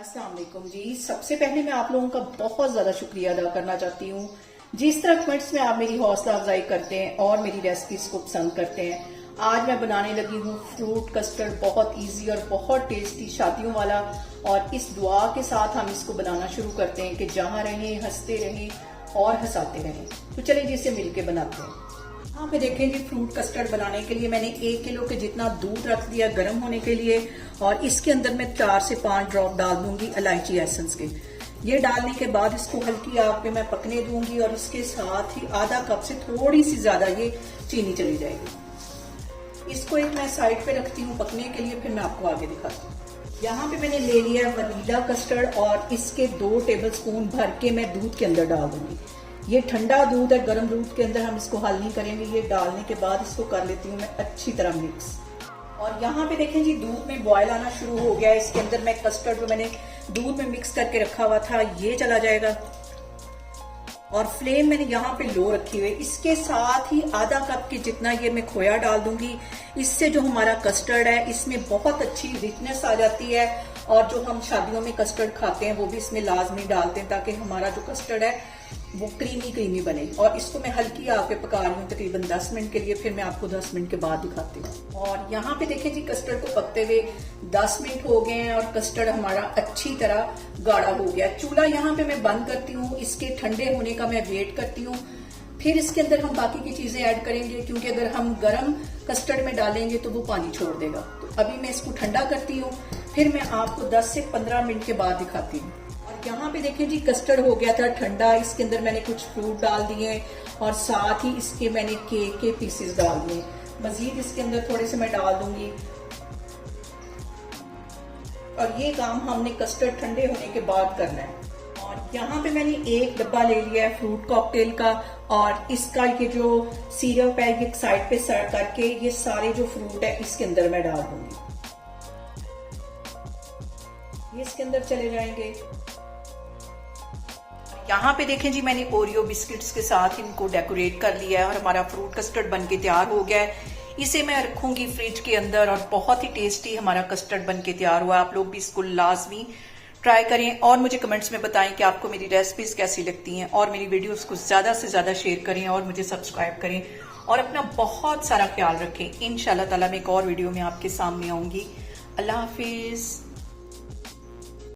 अस्सलाम वालेकुम जी। सबसे पहले मैं आप लोगों का बहुत ज्यादा शुक्रिया अदा करना चाहती हूँ। जिस तरह कमेंट्स में आप मेरी हौसला अफजाई करते हैं और मेरी रेसिपीज को पसंद करते हैं। आज मैं बनाने लगी हूँ फ्रूट कस्टर्ड, बहुत इजी और बहुत टेस्टी, शादियों वाला। और इस दुआ के साथ हम इसको बनाना शुरू करते हैं कि जहाँ रहें, हंसते रहें और हंसाते रहें। तो चलिए जी, इसे मिलके बनाते हैं। यहाँ पे देखें जी, फ्रूट कस्टर्ड बनाने के लिए मैंने 1 किलो के जितना दूध रख दिया गर्म होने के लिए। और इसके अंदर मैं 4 से 5 ड्रॉप डाल दूंगी इलायची एसेंस के। ये डालने के बाद इसको हल्की आग पे मैं पकने दूंगी और इसके साथ ही आधा कप से थोड़ी सी ज्यादा ये चीनी चली जाएगी। इसको एक मैं साइड पे रखती हूँ पकने के लिए, फिर मैं आपको आगे दिखाती हूँ। यहाँ पे मैंने ले लिया वनीला कस्टर्ड और इसके 2 टेबलस्पून भर के मैं दूध के अंदर डाल दूंगी। ये ठंडा दूध है, गर्म दूध के अंदर हम इसको हल नहीं करेंगे। ये डालने के बाद इसको कर लेती हूँ मैं अच्छी तरह मिक्स। और यहाँ पे देखें जी, दूध में बॉयल आना शुरू हो गया है। इसके अंदर मैं कस्टर्ड जो मैंने दूध में मिक्स करके रखा हुआ था ये चला जाएगा। और फ्लेम मैंने यहाँ पे लो रखी हुई। इसके साथ ही आधा कप के जितना ये मैं खोया डाल दूंगी। इससे जो हमारा कस्टर्ड है इसमें बहुत अच्छी रिचनेस आ जाती है। और जो हम शादियों में कस्टर्ड खाते हैं वो भी इसमें लाजमी डालते हैं, ताकि हमारा जो कस्टर्ड है वो क्रीमी क्रीमी बने। और इसको मैं हल्की आग पे पका रही हूँ तकरीबन 10 मिनट के लिए, फिर मैं आपको 10 मिनट के बाद दिखाती हूँ। और यहाँ पे देखें जी, कस्टर्ड को पकते हुए 10 मिनट हो गए हैं और कस्टर्ड हमारा अच्छी तरह गाढ़ा हो गया। चूल्हा यहाँ पे मैं बंद करती हूँ, इसके ठंडे होने का मैं वेट करती हूँ। फिर इसके अंदर हम बाकी की चीजें ऐड करेंगे, क्योंकि अगर हम गर्म कस्टर्ड में डालेंगे तो वो पानी छोड़ देगा। तो अभी मैं इसको ठंडा करती हूँ, फिर मैं आपको 10 से 15 मिनट के बाद दिखाती हूँ। और यहाँ पे देखें जी, कस्टर्ड हो गया था ठंडा। इसके अंदर मैंने कुछ फ्रूट डाल दिए और साथ ही इसके मैंने केक के पीसेस डाल दिए। मजीद इसके अंदर थोड़े से मैं डाल दूंगी। और ये काम हमने कस्टर्ड ठंडे होने के बाद करना है। और यहाँ पे मैंने 1 डब्बा ले लिया है फ्रूट कॉकटेल का। और इसका ये जो सिरप है ये साइड पे सर्व करके ये सारे जो फ्रूट है इसके अंदर मैं डाल दूंगी। ये इसके अंदर चले जाएंगे। यहाँ पे देखें जी, मैंने ओरियो बिस्किट्स के साथ इनको डेकोरेट कर लिया है और हमारा फ्रूट कस्टर्ड बनके तैयार हो गया है। इसे मैं रखूंगी फ्रिज के अंदर और बहुत ही टेस्टी हमारा कस्टर्ड बनके तैयार हुआ। आप लोग भी इसको लाजमी ट्राई करें और मुझे कमेंट्स में बताएं कि आपको मेरी रेसिपीज कैसी लगती हैं। और मेरी वीडियोस को ज्यादा से ज्यादा शेयर करें और मुझे सब्सक्राइब करें और अपना बहुत सारा ख्याल रखें। इंशाल्लाह ताला मैं एक और वीडियो में आपके सामने आऊंगी। अल्लाह हाफिज।